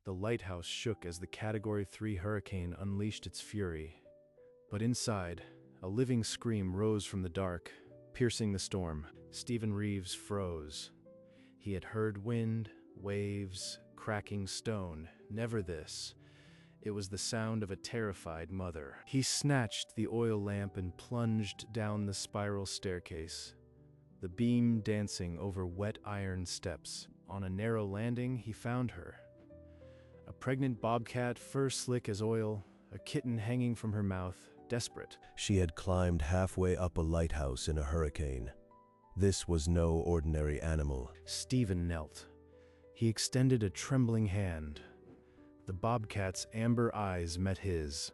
The lighthouse shook as the Category 3 hurricane unleashed its fury. But inside, a living scream rose from the dark, piercing the storm. Stephen Reeves froze. He had heard wind, waves, cracking stone, never this. It was the sound of a terrified mother. He snatched the oil lamp and plunged down the spiral staircase, the beam dancing over wet iron steps. On a narrow landing, he found her. A pregnant bobcat, fur slick as oil, a kitten hanging from her mouth, desperate. She had climbed halfway up a lighthouse in a hurricane. This was no ordinary animal. Stephen knelt. He extended a trembling hand. The bobcat's amber eyes met his,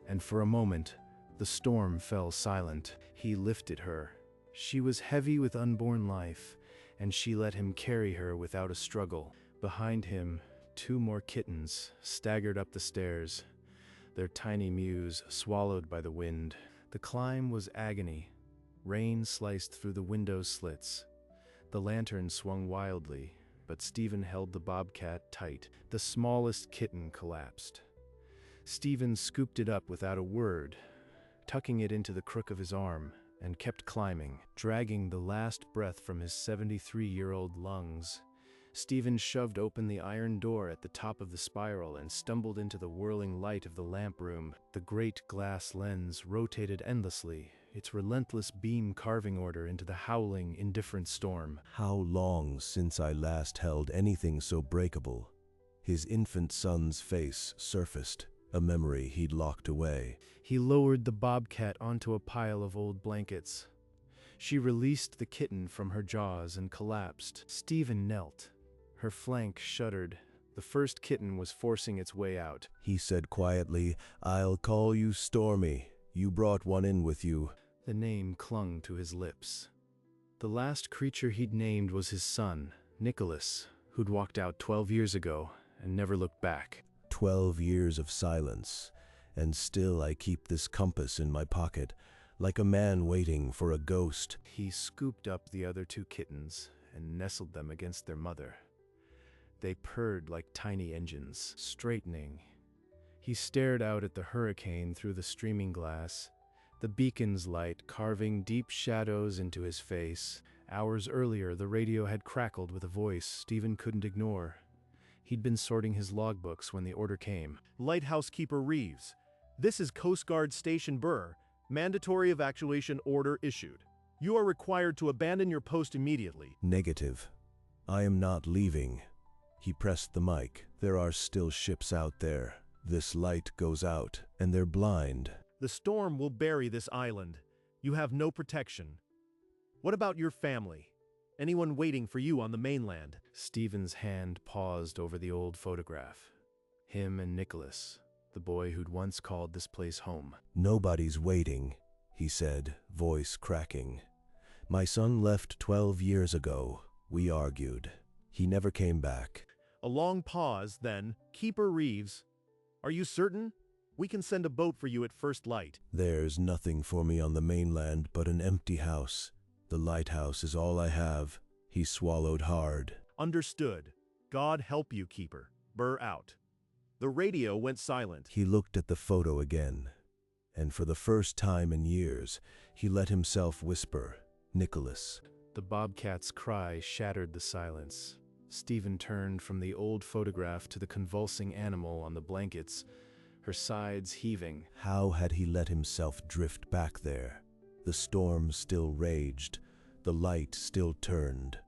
and for a moment, the storm fell silent. He lifted her. She was heavy with unborn life, and she let him carry her without a struggle. Behind him, 2 more kittens staggered up the stairs, their tiny mews swallowed by the wind. The climb was agony. Rain sliced through the window slits. The lantern swung wildly, but Stephen held the bobcat tight. The smallest kitten collapsed. Stephen scooped it up without a word, tucking it into the crook of his arm, and kept climbing, dragging the last breath from his 73-year-old lungs. Stephen shoved open the iron door at the top of the spiral and stumbled into the whirling light of the lamp room. The great glass lens rotated endlessly, its relentless beam carving order into the howling, indifferent storm. How long since I last held anything so breakable? His infant son's face surfaced, a memory he'd locked away. He lowered the bobcat onto a pile of old blankets. She released the kitten from her jaws and collapsed. Stephen knelt. Her flank shuddered. The first kitten was forcing its way out. He said quietly, "I'll call you Stormy. You brought one in with you." The name clung to his lips. The last creature he'd named was his son, Nicholas, who'd walked out 12 years ago and never looked back. 12 years of silence, and still I keep this compass in my pocket, like a man waiting for a ghost. He scooped up the other 2 kittens and nestled them against their mother. They purred like tiny engines, straightening. He stared out at the hurricane through the streaming glass, the beacon's light carving deep shadows into his face. Hours earlier, the radio had crackled with a voice Stephen couldn't ignore. He'd been sorting his logbooks when the order came. Lighthouse Keeper Reeves, this is Coast Guard Station Burr. Mandatory evacuation order issued. You are required to abandon your post immediately. Negative. I am not leaving. He pressed the mic. There are still ships out there. This light goes out, and they're blind. The storm will bury this island. You have no protection. What about your family? Anyone waiting for you on the mainland? Stephen's hand paused over the old photograph. Him and Nicholas, the boy who'd once called this place home. Nobody's waiting, he said, voice cracking. My son left 12 years ago. We argued. He never came back. A long pause, then. Keeper Reeves, are you certain? We can send a boat for you at first light. There's nothing for me on the mainland but an empty house. The lighthouse is all I have. He swallowed hard. Understood. God help you, Keeper. Burr out. The radio went silent. He looked at the photo again, and for the first time in years, he let himself whisper, "Nicholas." The bobcat's cry shattered the silence. Stephen turned from the old photograph to the convulsing animal on the blankets, her sides heaving. How had he let himself drift back there? The storm still raged, the light still turned,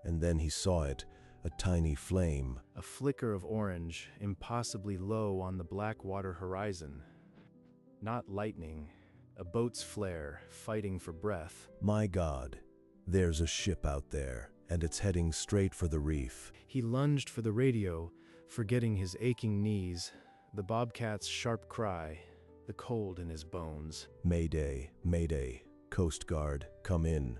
and then he saw it, a tiny flame. A flicker of orange, impossibly low on the black water horizon. Not lightning, a boat's flare, fighting for breath. My God, there's a ship out there, and it's heading straight for the reef. He lunged for the radio, forgetting his aching knees, the bobcat's sharp cry, the cold in his bones. Mayday, Mayday, Coast Guard, come in.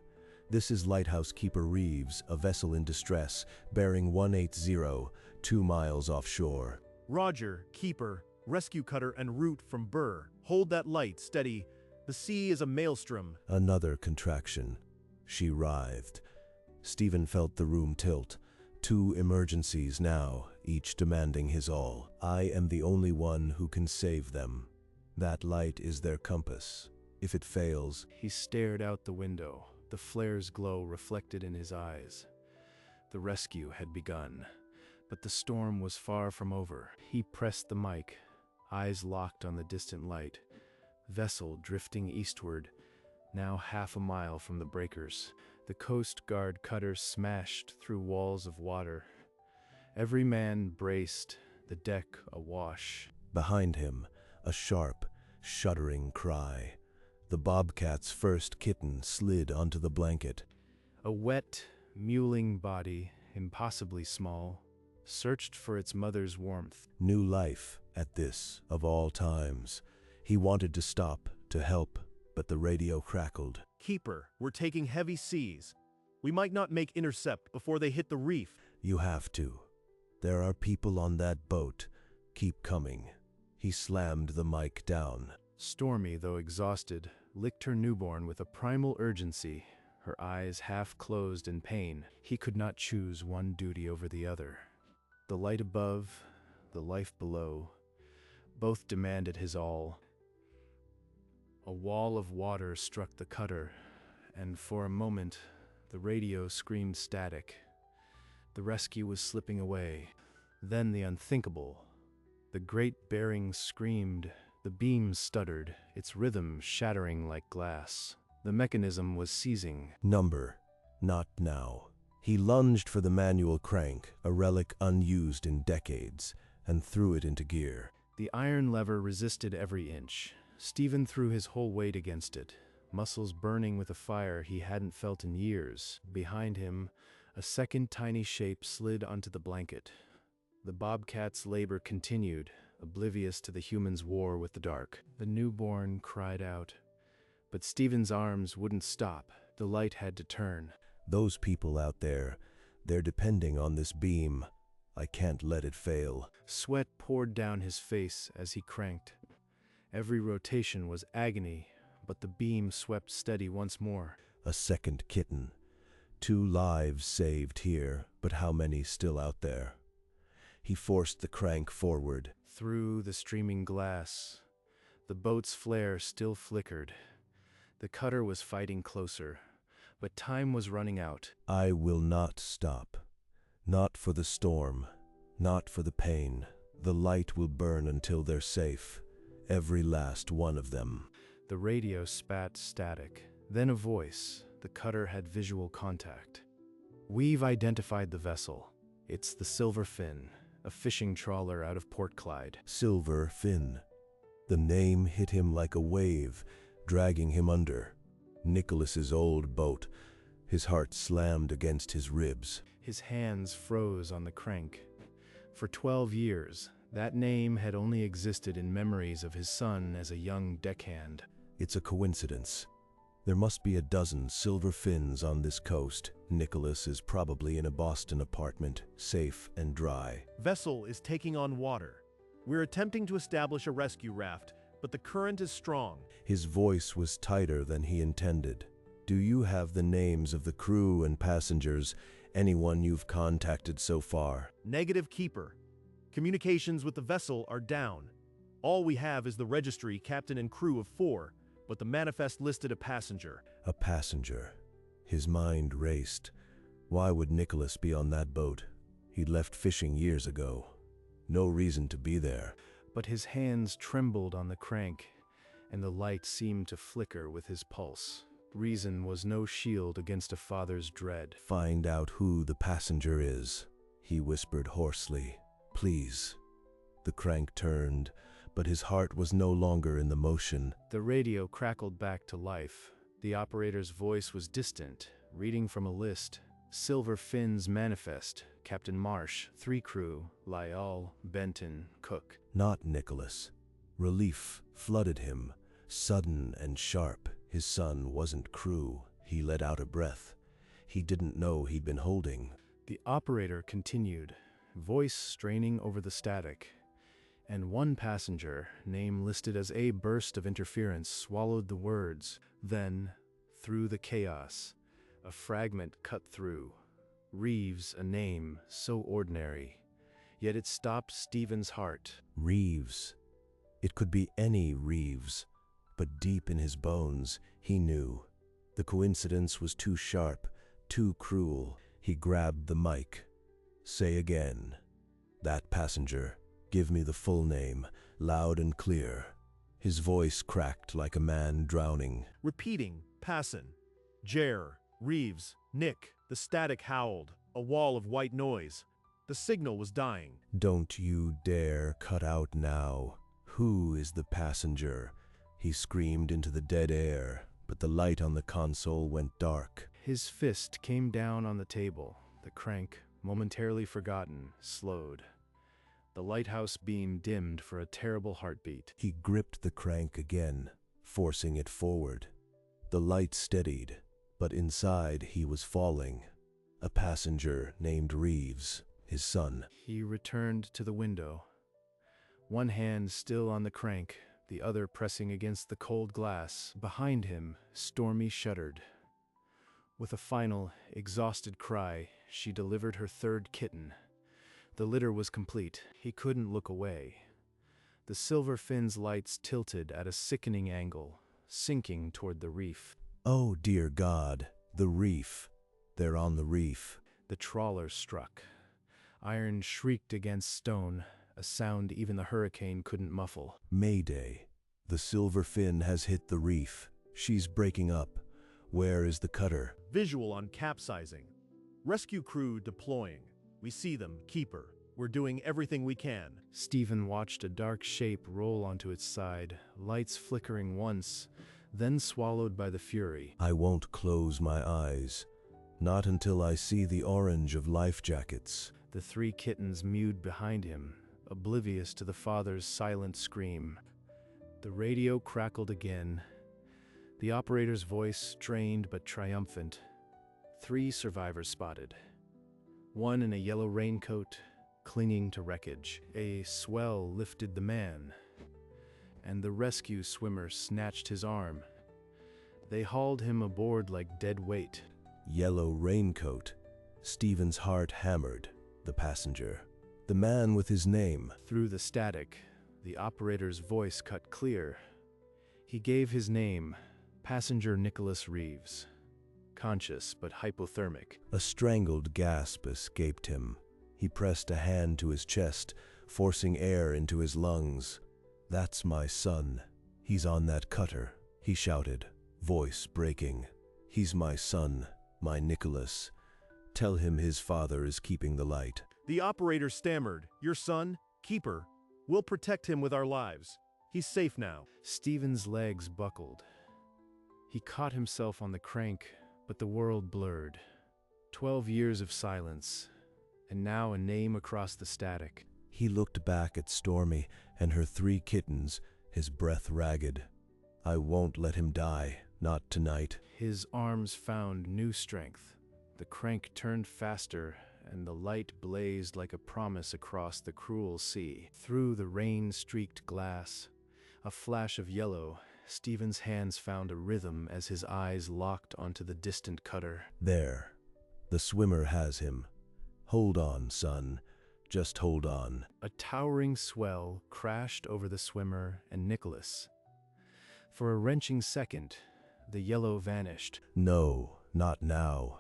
This is Lighthouse Keeper Reeves, a vessel in distress, bearing 180, 2 miles offshore. Roger, Keeper, rescue cutter en route from Burr. Hold that light steady. The sea is a maelstrom. Another contraction. She writhed. Stephen felt the room tilt. 2 emergencies now, each demanding his all. I am the only one who can save them. That light is their compass. If it fails... He stared out the window, the flare's glow reflected in his eyes. The rescue had begun, but the storm was far from over. He pressed the mic, eyes locked on the distant light. Vessel drifting eastward, now half a mile from the breakers. The Coast Guard cutter smashed through walls of water. Every man braced, the deck awash. Behind him, a sharp, shuddering cry. The Bobcat's first kitten slid onto the blanket. A wet, mewling body, impossibly small, searched for its mother's warmth. New life at this, of all times. He wanted to stop, to help, but the radio crackled. Keeper, we're taking heavy seas. We might not make intercept before they hit the reef. You have to. There are people on that boat. Keep coming. He slammed the mic down. Stormy, though exhausted, licked her newborn with a primal urgency, her eyes half closed in pain. He could not choose one duty over the other. The light above, the life below, both demanded his all. A wall of water struck the cutter, and for a moment, the radio screamed static. The rescue was slipping away. Then the unthinkable. The great bearing screamed. The beam stuttered, its rhythm shattering like glass. The mechanism was seizing. Number, not now. He lunged for the manual crank, a relic unused in decades, and threw it into gear. The iron lever resisted every inch. Stephen threw his whole weight against it, muscles burning with a fire he hadn't felt in years. Behind him, a second tiny shape slid onto the blanket. The Bobcat's labor continued, oblivious to the human's war with the dark. The newborn cried out. But Stephen's arms wouldn't stop. The light had to turn. Those people out there, they're depending on this beam. I can't let it fail. Sweat poured down his face as he cranked. Every rotation was agony, but the beam swept steady once more. A second kitten. 2 lives saved here, but how many still out there? He forced the crank forward. Through the streaming glass, the boat's flare still flickered. The cutter was fighting closer, but time was running out. I will not stop. Not for the storm, not for the pain. The light will burn until they're safe. Every last one of them. The radio spat static, then a voice. The cutter had visual contact. We've identified the vessel. It's the Silver Fin, a fishing trawler out of Port Clyde. Silver Fin. The name hit him like a wave, dragging him under. Nicholas's old boat. His heart slammed against his ribs. His hands froze on the crank. For 12 years, that name had only existed in memories of his son as a young deckhand. It's a coincidence. There must be a dozen Silver Fins on this coast. Nicholas is probably in a Boston apartment, safe and dry. Vessel is taking on water. We're attempting to establish a rescue raft, but the current is strong. His voice was tighter than he intended. Do you have the names of the crew and passengers, anyone you've contacted so far? Negative, Keeper. Communications with the vessel are down. All we have is the registry, captain and crew of 4, but the manifest listed a passenger. A passenger. His mind raced. Why would Nicholas be on that boat? He'd left fishing years ago. No reason to be there. But his hands trembled on the crank, and the light seemed to flicker with his pulse. Reason was no shield against a father's dread. Find out who the passenger is, he whispered hoarsely. Please. The crank turned, but his heart was no longer in the motion. The radio crackled back to life. The operator's voice was distant, reading from a list. Silver Fin's manifest, Captain Marsh, 3 crew, Lyall, Benton, Cook. Not Nicholas. Relief flooded him, sudden and sharp. His son wasn't crew. He let out a breath. He didn't know he'd been holding. The operator continued, voice straining over the static. And one passenger, name listed as a burst of interference, swallowed the words. Then, through the chaos, a fragment cut through. Reeves, a name so ordinary, yet it stopped Stephen's heart. Reeves. It could be any Reeves, but deep in his bones, he knew. The coincidence was too sharp, too cruel. He grabbed the mic. Say again. That passenger. Give me the full name, loud and clear. His voice cracked like a man drowning. Repeating, Passon, Jer, Reeves, Nick. The static howled, a wall of white noise. The signal was dying. Don't you dare cut out now. Who is the passenger? He screamed into the dead air, but the light on the console went dark. His fist came down on the table. The crank, momentarily forgotten, slowed. The lighthouse beam dimmed for a terrible heartbeat. He gripped the crank again, forcing it forward. The light steadied, but inside he was falling. A passenger named Reeves, his son. He returned to the window, one hand still on the crank, the other pressing against the cold glass. Behind him, Stormy shuddered. With a final, exhausted cry, she delivered her third kitten. The litter was complete. He couldn't look away. The silver fin's lights tilted at a sickening angle, sinking toward the reef. Oh, dear God, the reef. They're on the reef. The trawler struck. Iron shrieked against stone, a sound even the hurricane couldn't muffle. Mayday. The silver fin has hit the reef. She's breaking up. Where is the cutter? Visual on capsizing. Rescue crew deploying. We see them, Keeper. We're doing everything we can. Stephen watched a dark shape roll onto its side, lights flickering once, then swallowed by the fury. I won't close my eyes. Not until I see the orange of life jackets. The three kittens mewed behind him, oblivious to the father's silent scream. The radio crackled again. The operator's voice strained but triumphant. 3 survivors spotted. One in a yellow raincoat, clinging to wreckage. A swell lifted the man, and the rescue swimmer snatched his arm. They hauled him aboard like dead weight. Yellow raincoat. Stephen's heart hammered. The passenger. The man with his name. Through the static, the operator's voice cut clear. He gave his name, Passenger Nicholas Reeves. Conscious but hypothermic. A strangled gasp escaped him. He pressed a hand to his chest, forcing air into his lungs. That's my son. He's on that cutter, he shouted, voice breaking. He's my son, my Nicholas. Tell him his father is keeping the light. The operator stammered, Your son, Keeper. We'll protect him with our lives. He's safe now. Stephen's legs buckled. He caught himself on the crank, but the world blurred. 12 years of silence, and now a name across the static. He looked back at Stormy and her 3 kittens, his breath ragged. I won't let him die, not tonight. His arms found new strength. The crank turned faster, and the light blazed like a promise across the cruel sea. Through the rain-streaked glass, a flash of yellow, Stephen's hands found a rhythm as his eyes locked onto the distant cutter. There. The swimmer has him. Hold on, son. Just hold on. A towering swell crashed over the swimmer and Nicholas. For a wrenching second, the yellow vanished. No, not now.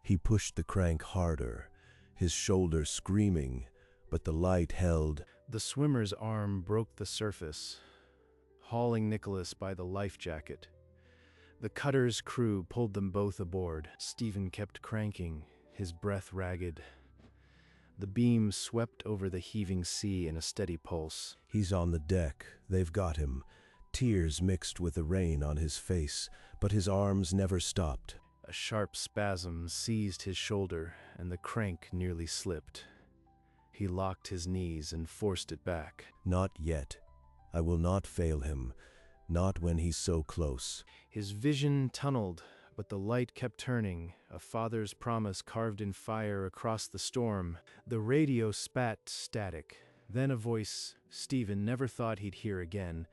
He pushed the crank harder, his shoulder screaming, but the light held. The swimmer's arm broke the surface, hauling Nicholas by the life jacket. The cutter's crew pulled them both aboard. Stephen kept cranking, his breath ragged. The beam swept over the heaving sea in a steady pulse. He's on the deck. They've got him. Tears mixed with the rain on his face, but his arms never stopped. A sharp spasm seized his shoulder, and the crank nearly slipped. He locked his knees and forced it back. Not yet. I will not fail him. Not when he's so close. His vision tunneled, but the light kept turning, a father's promise carved in fire across the storm. The radio spat static. Then a voice Stephen never thought he'd hear again.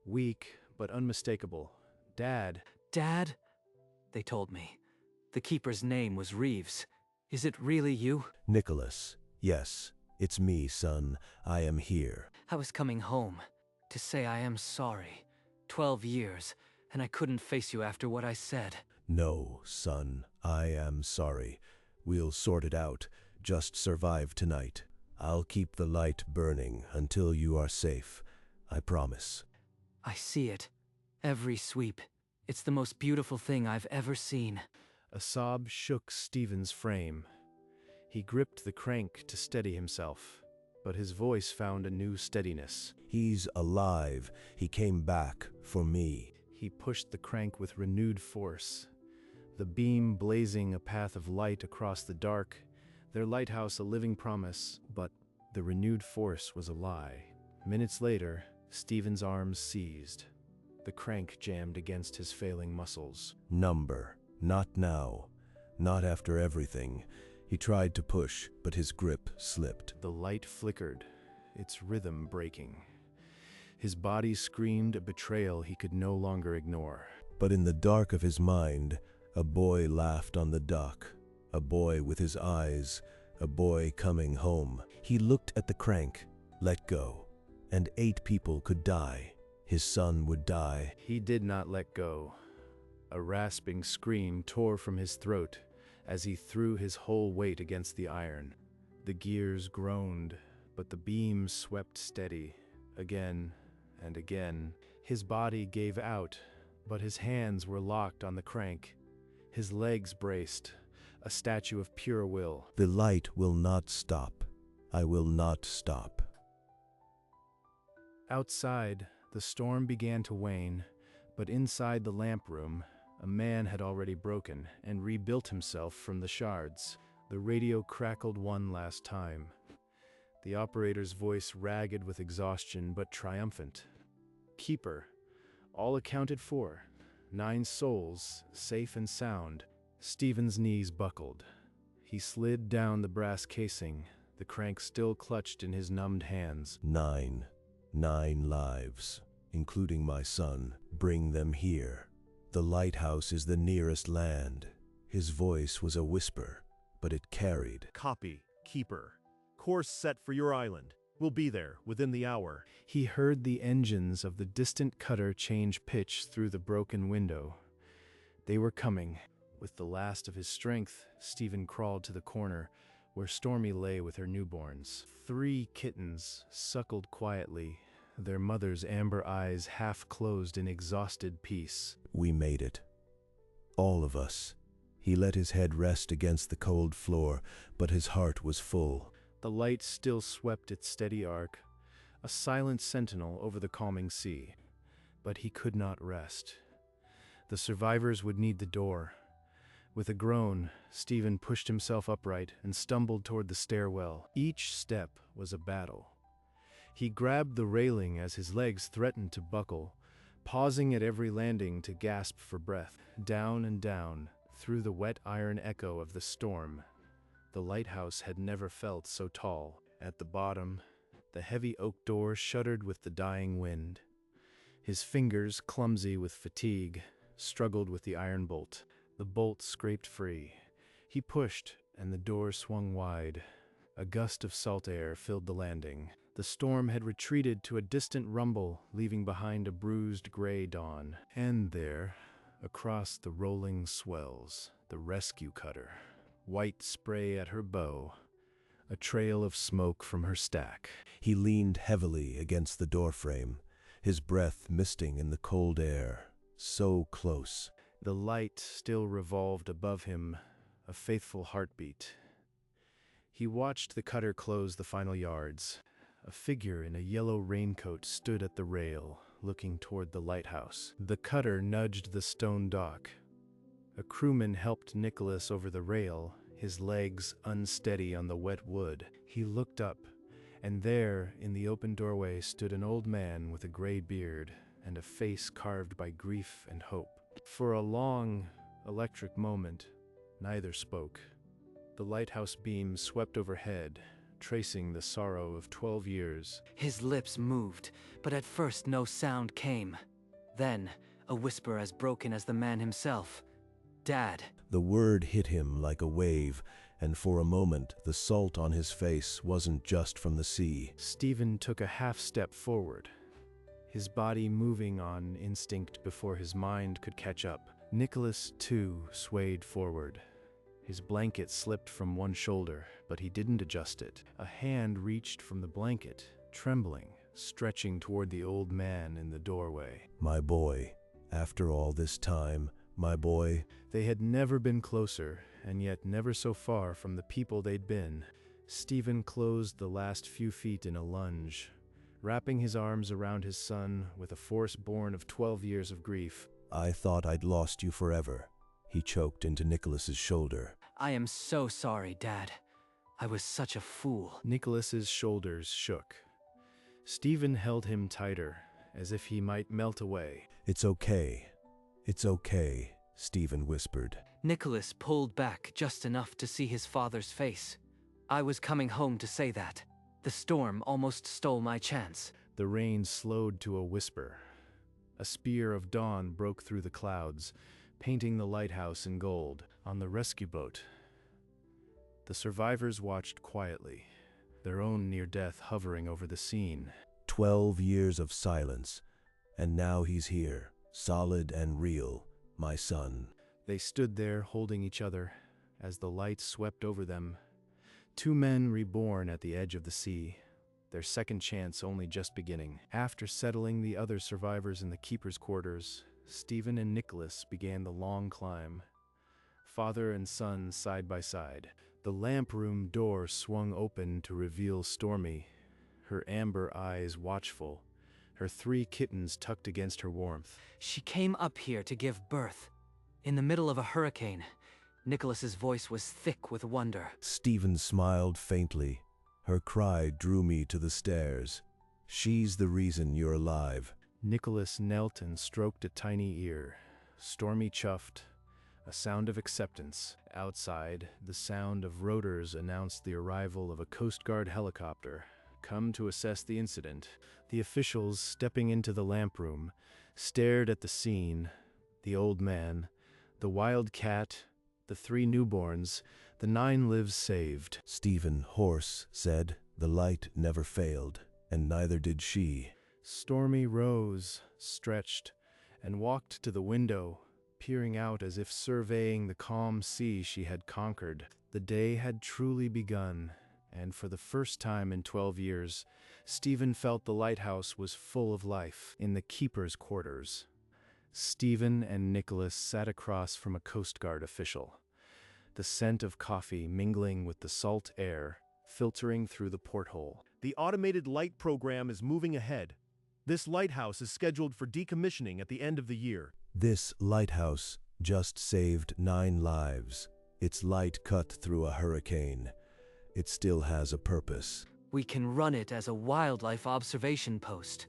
Weak, but unmistakable. Dad. Dad? They told me. The keeper's name was Reeves. Is it really you? Nicholas. Yes, It's me, son. I am here. I was coming home to say I am sorry. 12 years, and I couldn't face you after what I said. No, son, I am sorry. We'll sort it out. Just survive tonight. I'll keep the light burning until you are safe. I promise. I see it. Every sweep. It's the most beautiful thing I've ever seen. A sob shook Stephen's frame. He gripped the crank to steady himself, but his voice found a new steadiness. He's alive. He came back for me. He pushed the crank with renewed force, the beam blazing a path of light across the dark, their lighthouse a living promise, but the renewed force was a lie. Minutes later, Stephen's arms seized. The crank jammed against his failing muscles. Number. Not now. Not after everything. He tried to push, but his grip slipped. The light flickered, its rhythm breaking. His body screamed a betrayal he could no longer ignore. But in the dark of his mind, a boy laughed on the dock. A boy with his eyes. A boy coming home. He looked at the crank, let go, and 8 people could die. His son would die. He did not let go. A rasping scream tore from his throat as he threw his whole weight against the iron. The gears groaned, but the beam swept steady, again and again. His body gave out, but his hands were locked on the crank. His legs braced, a statue of pure will. The light will not stop. I will not stop. Outside, the storm began to wane, but inside the lamp room, a man had already broken and rebuilt himself from the shards. The radio crackled one last time. The operator's voice ragged with exhaustion but triumphant. Keeper, all accounted for. 9 souls, safe and sound. Stephen's knees buckled. He slid down the brass casing, the crank still clutched in his numbed hands. 9 lives, including my son. Bring them here. The lighthouse is the nearest land. His voice was a whisper, but it carried. Copy, Keeper. Course set for your island. We'll be there within the hour. He heard the engines of the distant cutter change pitch through the broken window. They were coming. With the last of his strength, Stephen crawled to the corner where Stormy lay with her newborns. 3 kittens suckled quietly, their mother's amber eyes half closed in exhausted peace. We made it. All of us. He let his head rest against the cold floor, but his heart was full. The light still swept its steady arc, a silent sentinel over the calming sea. But he could not rest. The survivors would need the door. With a groan, Stephen pushed himself upright and stumbled toward the stairwell. Each step was a battle. He grabbed the railing as his legs threatened to buckle, pausing at every landing to gasp for breath. Down and down, through the wet iron echo of the storm. The lighthouse had never felt so tall. At the bottom, the heavy oak door shuddered with the dying wind. His fingers, clumsy with fatigue, struggled with the iron bolt. The bolt scraped free. He pushed, and the door swung wide. A gust of salt air filled the landing. The storm had retreated to a distant rumble, leaving behind a bruised gray dawn. And there, across the rolling swells, the rescue cutter. White spray at her bow, a trail of smoke from her stack. He leaned heavily against the doorframe, his breath misting in the cold air. So close. The light still revolved above him, a faithful heartbeat. He watched the cutter close the final yards. A figure in a yellow raincoat stood at the rail, looking toward the lighthouse. The cutter nudged the stone dock. A crewman helped Nicholas over the rail, his legs unsteady on the wet wood. He looked up, and there, in the open doorway, stood an old man with a gray beard and a face carved by grief and hope. For a long, electric moment, neither spoke. The lighthouse beam swept overhead, tracing the sorrow of 12 years. His lips moved, but at first no sound came. Then, a whisper as broken as the man himself. Dad. The word hit him like a wave, and for a moment the salt on his face wasn't just from the sea. Stephen took a half step forward, his body moving on instinct before his mind could catch up. Nicholas, too, swayed forward. His blanket slipped from one shoulder, but he didn't adjust it. A hand reached from the blanket, trembling, stretching toward the old man in the doorway. My boy, after all this time, my boy. They had never been closer, and yet never so far from the people they'd been. Stephen closed the last few feet in a lunge, wrapping his arms around his son with a force born of 12 years of grief. I thought I'd lost you forever. He choked into Nicholas's shoulder. I am so sorry, Dad. I was such a fool. Nicholas's shoulders shook. Stephen held him tighter, as if he might melt away. It's okay. It's okay, Stephen whispered. Nicholas pulled back just enough to see his father's face. I was coming home to say that. The storm almost stole my chance. The rain slowed to a whisper. A spear of dawn broke through the clouds, painting the lighthouse in gold. On the rescue boat, the survivors watched quietly, their own near death hovering over the scene. 12 years of silence, and now he's here, solid and real, my son. They stood there holding each other as the light swept over them. Two men reborn at the edge of the sea, their second chance only just beginning. After settling the other survivors in the keeper's quarters, Stephen and Nicholas began the long climb, father and son side by side. The lamp room door swung open to reveal Stormy, her amber eyes watchful, her 3 kittens tucked against her warmth. She came up here to give birth, in the middle of a hurricane. Nicholas's voice was thick with wonder. Stephen smiled faintly. Her cry drew me to the stairs. She's the reason you're alive. Nicholas knelt and stroked a tiny ear. Stormy chuffed, a sound of acceptance. Outside, the sound of rotors announced the arrival of a Coast Guard helicopter, come to assess the incident. The officials, stepping into the lamp room, stared at the scene. The old man, the wild cat, the 3 newborns, the 9 lives saved. Stephen, hoarse, said, the light never failed, and neither did she. Stormy rose, stretched, and walked to the window, peering out as if surveying the calm sea she had conquered. The day had truly begun, and for the first time in 12 years, Stephen felt the lighthouse was full of life. In the keeper's quarters, Stephen and Nicholas sat across from a Coast Guard official, the scent of coffee mingling with the salt air filtering through the porthole. The automated light program is moving ahead. This lighthouse is scheduled for decommissioning at the end of the year. This lighthouse just saved 9 lives. Its light cut through a hurricane. It still has a purpose. We can run it as a wildlife observation post.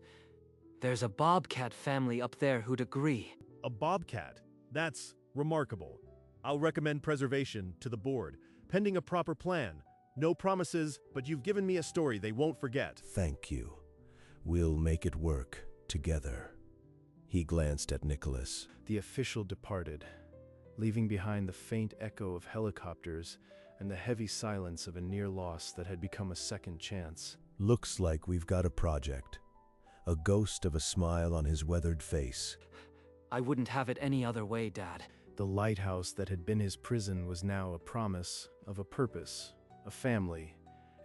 There's a Bobcat family up there who'd agree. A bobcat? That's remarkable. I'll recommend preservation to the board, pending a proper plan. No promises, but you've given me a story they won't forget. Thank you. We'll make it work together. He glanced at Nicholas. The official departed, leaving behind the faint echo of helicopters and the heavy silence of a near loss that had become a second chance. Looks like we've got a project. A ghost of a smile on his weathered face. I wouldn't have it any other way, Dad. The lighthouse that had been his prison was now a promise of a purpose, a family,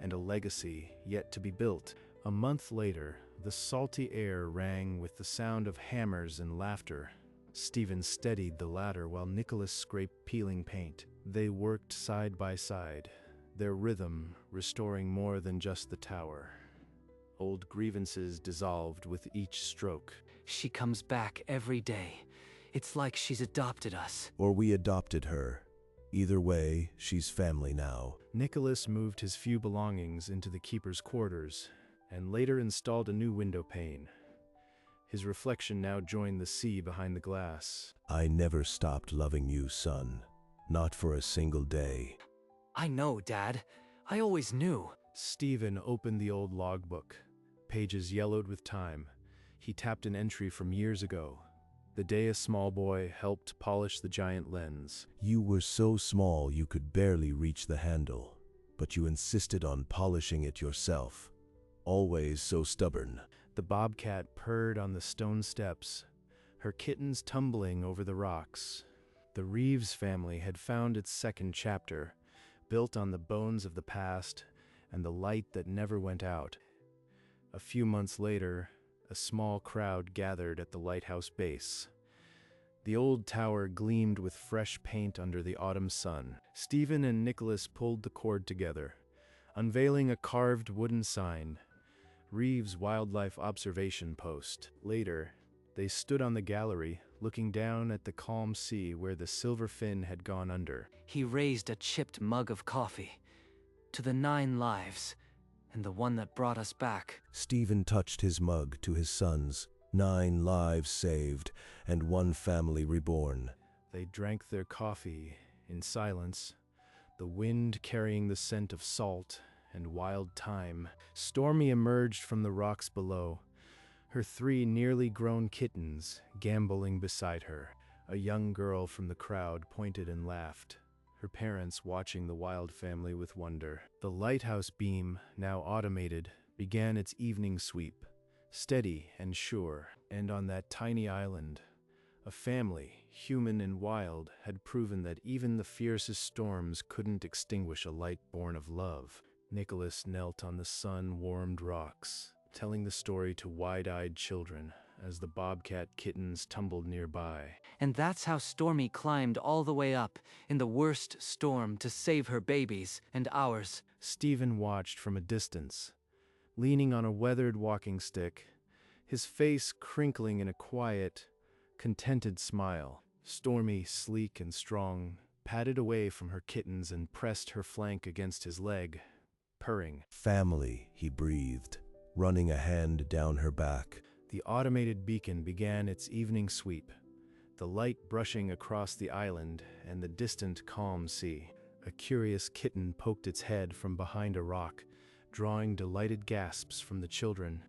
and a legacy yet to be built. A month later, the salty air rang with the sound of hammers and laughter. Stephen steadied the ladder while Nicholas scraped peeling paint. They worked side by side, their rhythm restoring more than just the tower. Old grievances dissolved with each stroke. She comes back every day. It's like she's adopted us. Or we adopted her. Either way, she's family now. Nicholas moved his few belongings into the keeper's quarters, and later installed a new window pane. His reflection now joined the sea behind the glass. I never stopped loving you, son. Not for a single day. I know, Dad. I always knew. Stephen opened the old logbook. Pages yellowed with time. He tapped an entry from years ago. The day a small boy helped polish the giant lens. You were so small you could barely reach the handle, but you insisted on polishing it yourself. Always so stubborn. The bobcat purred on the stone steps, her kittens tumbling over the rocks. The Reeves family had found its second chapter, built on the bones of the past and the light that never went out. A few months later, a small crowd gathered at the lighthouse base. The old tower gleamed with fresh paint under the autumn sun. Stephen and Nicholas pulled the cord together, unveiling a carved wooden sign, Reeves Wildlife Observation Post. Later, they stood on the gallery, looking down at the calm sea where the silverfin had gone under. He raised a chipped mug of coffee. To the 9 lives, and the one that brought us back. Stephen touched his mug to his sons. 9 lives saved, and 1 family reborn. They drank their coffee in silence, the wind carrying the scent of salt and wild thyme. Stormy emerged from the rocks below, her 3 nearly grown kittens gamboling beside her. A young girl from the crowd pointed and laughed, her parents watching the Wild family with wonder. The lighthouse beam, now automated, began its evening sweep, steady and sure. And on that tiny island, a family, human and wild, had proven that even the fiercest storms couldn't extinguish a light born of love. Nicholas knelt on the sun-warmed rocks, telling the story to wide-eyed children as the bobcat kittens tumbled nearby. And that's how Stormy climbed all the way up in the worst storm to save her babies and ours. Stephen watched from a distance, leaning on a weathered walking stick, his face crinkling in a quiet, contented smile. Stormy, sleek and strong, padded away from her kittens and pressed her flank against his leg, purring. Family, he breathed, running a hand down her back. The automated beacon began its evening sweep, the light brushing across the island and the distant calm sea. A curious kitten poked its head from behind a rock, drawing delighted gasps from the children.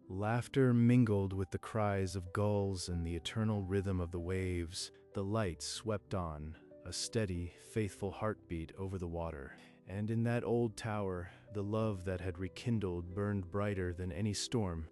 Laughter mingled with the cries of gulls and the eternal rhythm of the waves. The light swept on, a steady, faithful heartbeat over the water. And in that old tower, the love that had rekindled burned brighter than any storm.